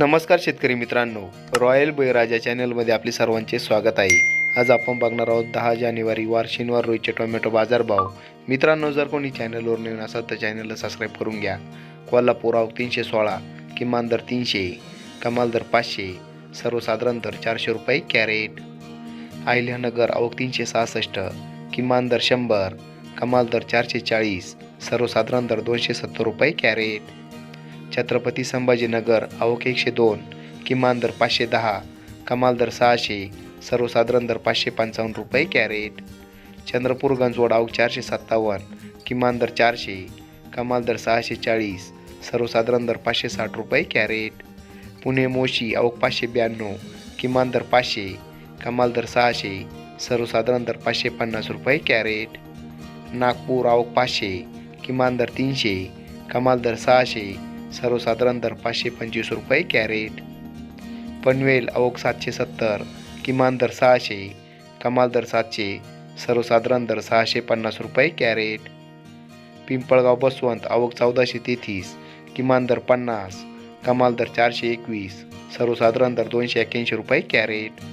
नमस्कार शेतकरी मित्रांनो, रॉयल बळीराजा चॅनलमध्ये आपले सर्वांचे स्वागत आहे. आज आपण बघणार आहोत 10 जानेवारी वार शनिवार रोजचे टोमॅटो बाजारभाव. मित्रांनो, जर कोणी चॅनलवर नवीन असाल तर चॅनलला सबस्क्राईब करून घ्या. कोल्हापूर आवक 316, किमान दर 300, कमाल दर 500, सर्वसाधारण दर 400 रुपये कॅरेट. अहिल्यानगर आवक 366, किमान दर 100, कमाल दर 440, सर्वसाधारण दर 270 रुपये कॅरेट. छत्रपती संभाजीनगर आवक 102, किमान दर 510, कमाल दर 600, सर्वसाधारण दर 555 रुपये कॅरेट. चंद्रपूर गंजवड आवक 457, किमान दर 400, कमाल दर 640, सर्वसाधारण दर 560 रुपये कॅरेट. पुणे मोशी आवक 592, किमान दर 500, कमाल दर 600, सर्वसाधारण दर 550 रुपये कॅरेट. नागपूर आवक 500, किमान दर 300, कमाल दर 600, सर्वसाधारण दर 525 रुपये कॅरेट. पनवेल आवक 770, किमान दर 600, कमाल दर 700, सर्वसाधारण दर 650 रुपये कॅरेट. पिंपळगाव बसवंत आवक 1433, किमान दर 50, कमाल दर 421, सर्वसाधारण दर 281 रुपये कॅरेट.